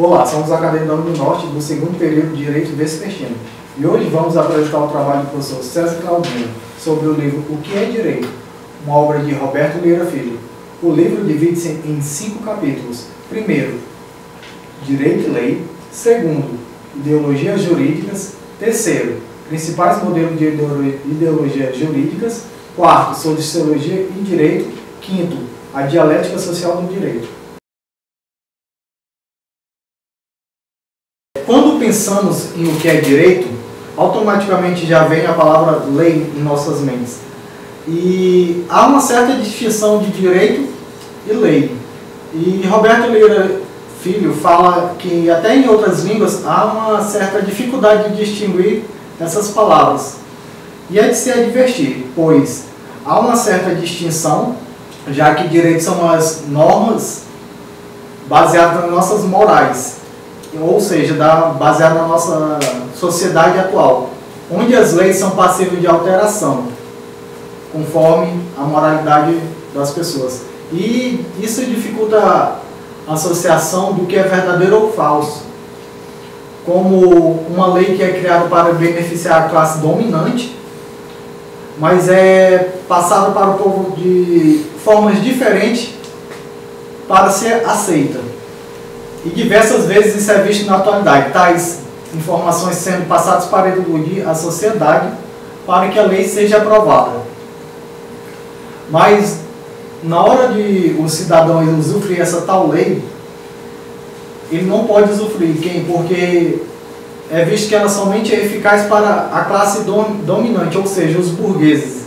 Olá, somos acadêmicos do Norte do segundo período de Direito Vespertino e hoje vamos apresentar o trabalho do professor César Claudino sobre o livro O que é Direito, uma obra de Roberto Lira Filho. O livro divide-se em 5 capítulos. Primeiro, Direito e Lei. Segundo, Ideologias Jurídicas. Terceiro, Principais modelos de ideologias jurídicas. Quarto, Sociologia e Direito. Quinto, a dialética social do direito. Quando pensamos em o que é direito, automaticamente já vem a palavra lei em nossas mentes. E há uma certa distinção de direito e lei. E Roberto Lira Filho fala que até em outras línguas há uma certa dificuldade de distinguir essas palavras. E é de se advertir, pois há uma certa distinção, já que direitos são as normas baseadas nas nossas morais, ou seja, baseadas na nossa sociedade atual, onde as leis são passíveis de alteração, conforme a moralidade das pessoas. E isso dificulta a associação do que é verdadeiro ou falso, como uma lei que é criada para beneficiar a classe dominante, mas é passada para o povo de formas diferentes para ser aceita. E diversas vezes isso é visto na atualidade, tais informações sendo passadas para iludir a sociedade para que a lei seja aprovada. Mas na hora de o cidadão usufruir essa tal lei, ele não pode usufruir. Porque é visto que ela somente é eficaz para a classe dominante, ou seja, os burgueses,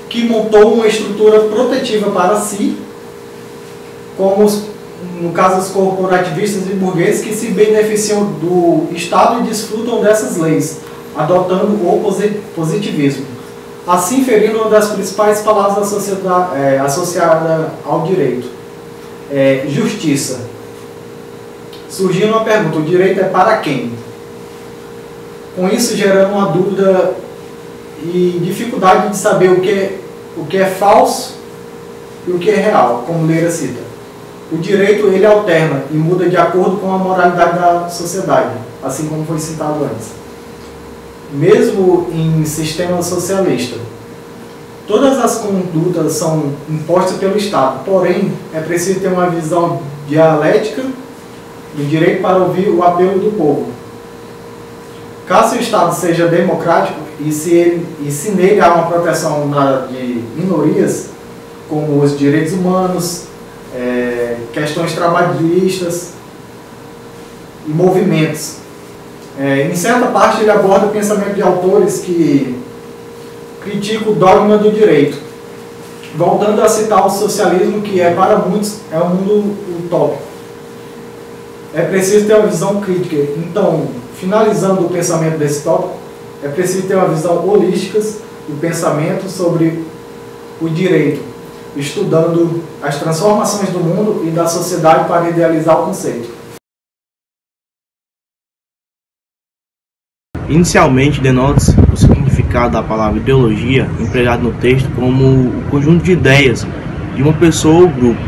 que montou uma estrutura protetiva para si, como no caso os corporativistas e burgueses que se beneficiam do Estado e desfrutam dessas leis, adotando o positivismo. Assim, ferindo uma das principais palavras associadas ao direito, justiça. Surgiu uma pergunta: o direito é para quem? Com isso, gerando uma dúvida e dificuldade de saber o que é falso e o que é real, como Lira cita. O direito ele alterna e muda de acordo com a moralidade da sociedade, assim como foi citado antes. Mesmo em sistema socialista, todas as condutas são impostas pelo Estado, porém é preciso ter uma visão dialética do direito para ouvir o apelo do povo. Caso o Estado seja democrático e se nele há uma proteção de minorias, como os direitos humanos, questões trabalhistas e movimentos. Em certa parte ele aborda o pensamento de autores que criticam o dogma do direito, voltando a citar o socialismo, que para muitos é um mundo utópico. É preciso ter uma visão crítica. Então, finalizando o pensamento desse tópico, é preciso ter uma visão holística do pensamento sobre o direito, estudando as transformações do mundo e da sociedade para idealizar o conceito. Inicialmente, denota-se o significado da palavra ideologia empregado no texto como o conjunto de ideias de uma pessoa ou grupo.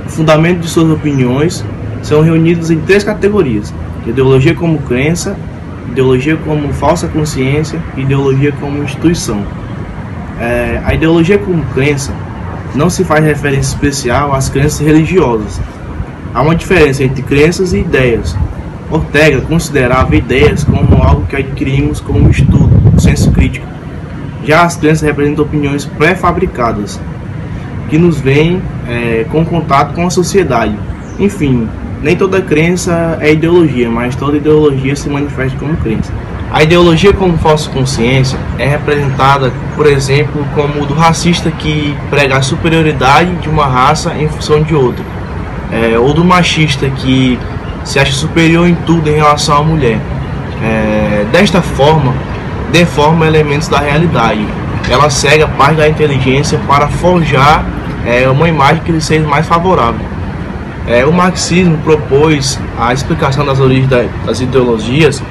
O fundamento de suas opiniões são reunidos em 3 categorias: ideologia como crença, ideologia como falsa consciência e ideologia como instituição. A ideologia como crença não se faz referência especial às crenças religiosas. Há uma diferença entre crenças e ideias. Ortega considerava ideias como algo que adquirimos como estudo, senso crítico. Já as crenças representam opiniões pré-fabricadas, que nos vêm com contato com a sociedade. Enfim, nem toda crença é ideologia, mas toda ideologia se manifesta como crença. A ideologia como falsa consciência é representada, por exemplo, como o do racista que prega a superioridade de uma raça em função de outra, ou do machista que se acha superior em tudo em relação à mulher. Desta forma, deforma elementos da realidade. Ela cega parte da inteligência para forjar uma imagem que lhe seja mais favorável. O marxismo propôs a explicação das origens das ideologias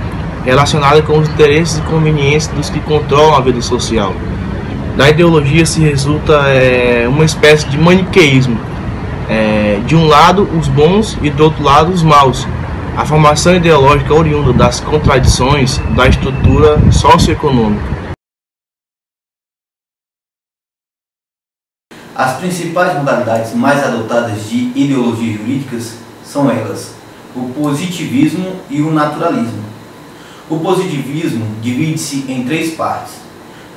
relacionada com os interesses e conveniências dos que controlam a vida social. Da ideologia se resulta uma espécie de maniqueísmo, de um lado os bons e do outro lado os maus. A formação ideológica oriunda das contradições da estrutura socioeconômica. As principais modalidades mais adotadas de ideologias jurídicas são elas: o positivismo e o naturalismo. O positivismo divide-se em três partes: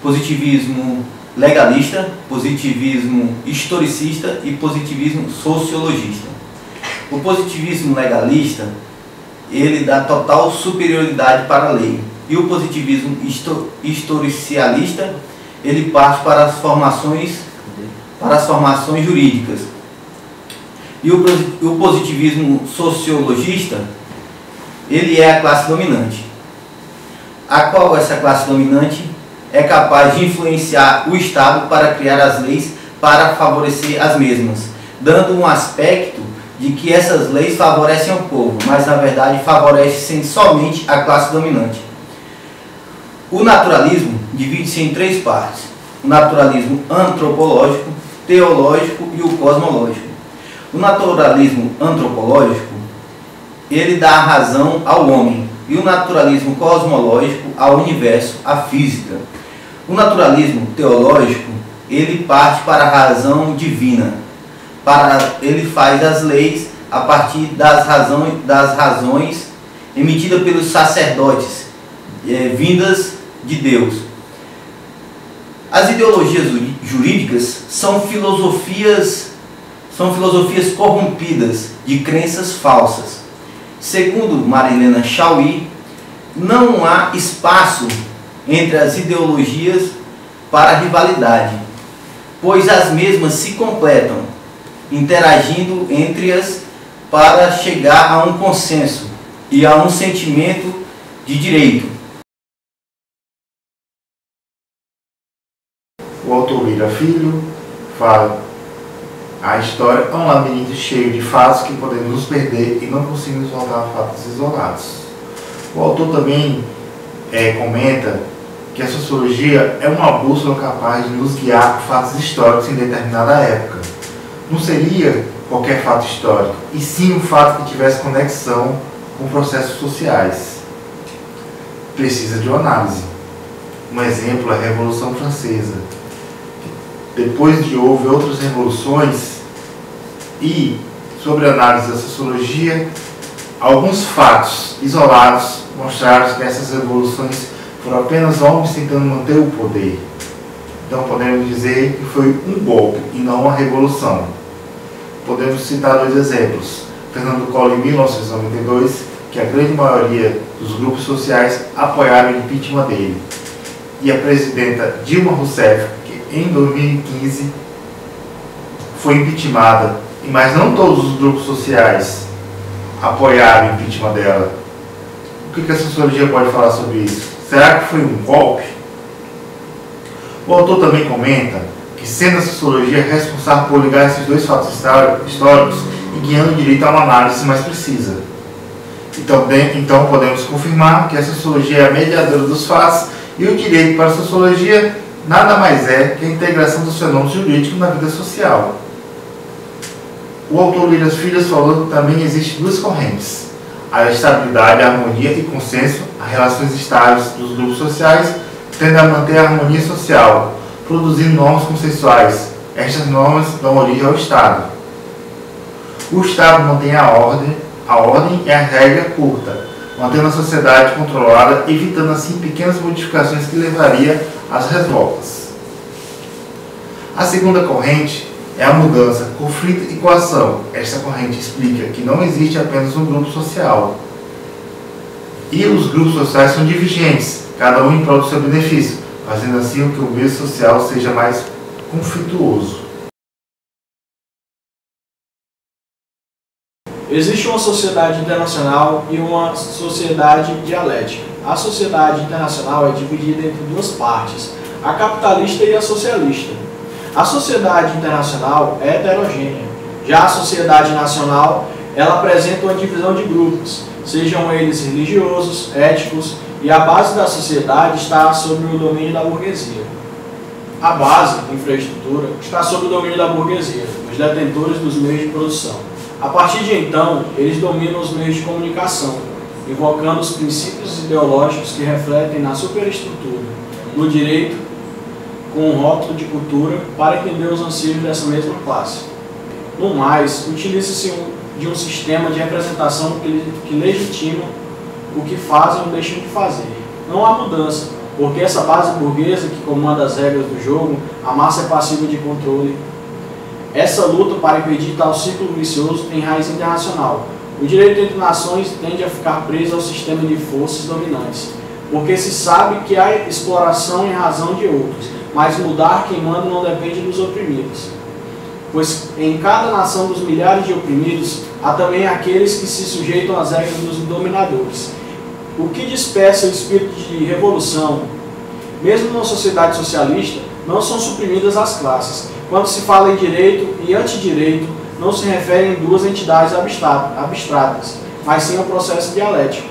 positivismo legalista, positivismo historicista e positivismo sociologista. O positivismo legalista, ele dá total superioridade para a lei, e o positivismo historicialista, ele parte para as formações jurídicas. E o positivismo sociologista, ele é a classe dominante, a qual essa classe dominante é capaz de influenciar o Estado para criar as leis para favorecer as mesmas, dando um aspecto de que essas leis favorecem o povo, mas na verdade favorecem somente a classe dominante. O naturalismo divide-se em três partes: o naturalismo antropológico, teológico e o cosmológico. O naturalismo antropológico, ele dá a razão ao homem, e o naturalismo cosmológico ao universo, à física. O naturalismo teológico, ele parte para a razão divina, ele faz as leis a partir das razões emitidas pelos sacerdotes, vindas de Deus. As ideologias jurídicas são filosofias corrompidas de crenças falsas. Segundo Marilena Chauí, não há espaço entre as ideologias para rivalidade, pois as mesmas se completam, interagindo entre-as para chegar a um consenso e a um sentimento de direito. O autor Lira Filho fala: a história é um labirinto cheio de fatos que podemos nos perder e não conseguimos voltar a fatos isolados. O autor também comenta que a sociologia é uma bússola capaz de nos guiar por fatos históricos em determinada época. Não seria qualquer fato histórico, e sim um fato que tivesse conexão com processos sociais. Precisa de uma análise. Um exemplo é a Revolução Francesa. Depois houve outras revoluções, e sobre a análise da sociologia, alguns fatos isolados mostraram que essas revoluções foram apenas homens tentando manter o poder. Então podemos dizer que foi um golpe e não uma revolução. Podemos citar dois exemplos: Fernando Collor em 1992, que a grande maioria dos grupos sociais apoiaram o impeachment dele, e a presidenta Dilma Rousseff, que em 2015 foi impeachmentada, mas não todos os grupos sociais apoiaram o impeachment dela. O que a sociologia pode falar sobre isso? Será que foi um golpe? O autor também comenta que, sendo a sociologia responsável por ligar esses dois fatos históricos e guiando o direito a uma análise mais precisa. Então podemos confirmar que a sociologia é a mediadora dos fatos, e o direito para a sociologia nada mais é que a integração dos fenômenos jurídicos na vida social. O autor Lira Filho falou que também existem duas correntes: a estabilidade, a harmonia e consenso, as relações estáveis dos grupos sociais, tendem a manter a harmonia social, produzindo normas consensuais. Estas normas dão origem ao Estado. O Estado mantém a ordem e a regra curta, mantendo a sociedade controlada, evitando assim pequenas modificações que levariam às revoltas. A segunda corrente é a mudança, conflito e coação. Esta corrente explica que não existe apenas um grupo social, e os grupos sociais são divergentes, cada um em prol do seu benefício, fazendo assim com que o meio social seja mais conflituoso. Existe uma sociedade internacional e uma sociedade dialética. A sociedade internacional é dividida entre duas partes, a capitalista e a socialista. A sociedade internacional é heterogênea. Já a sociedade nacional, ela apresenta uma divisão de grupos, sejam eles religiosos, étnicos, e a base da sociedade está sob o domínio da burguesia. A base, a infraestrutura, está sob o domínio da burguesia, os detentores dos meios de produção. A partir de então, eles dominam os meios de comunicação, invocando os princípios ideológicos que refletem na superestrutura, no direito, com um rótulo de cultura, para atender os anseios dessa mesma classe. No mais, utiliza-se de um sistema de representação que legitima o que fazem ou deixam de fazer. Não há mudança, porque essa base burguesa que comanda as regras do jogo, a massa é passiva de controle. Essa luta para impedir tal círculo vicioso tem raiz internacional. O direito entre nações tende a ficar preso ao sistema de forças dominantes, porque se sabe que há exploração em razão de outros, mas mudar quem manda não depende dos oprimidos. Pois em cada nação dos milhares de oprimidos, há também aqueles que se sujeitam às regras dos dominadores. O que desperta o espírito de revolução, mesmo numa sociedade socialista, não são suprimidas as classes. Quando se fala em direito e antidireito, não se refere em duas entidades abstratas, mas sim ao processo dialético.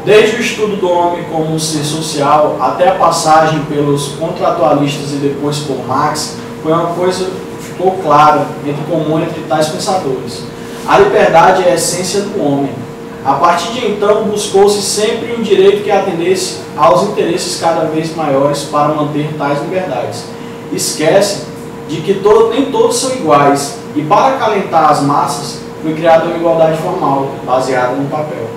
Desde o estudo do homem como um ser social, até a passagem pelos contratualistas e depois por Marx, foi uma coisa que ficou clara, comum entre tais pensadores. A liberdade é a essência do homem. A partir de então, buscou-se sempre um direito que atendesse aos interesses cada vez maiores para manter tais liberdades. Esquece de que nem todos são iguais, e para acalentar as massas, foi criada uma igualdade formal, baseada no papel.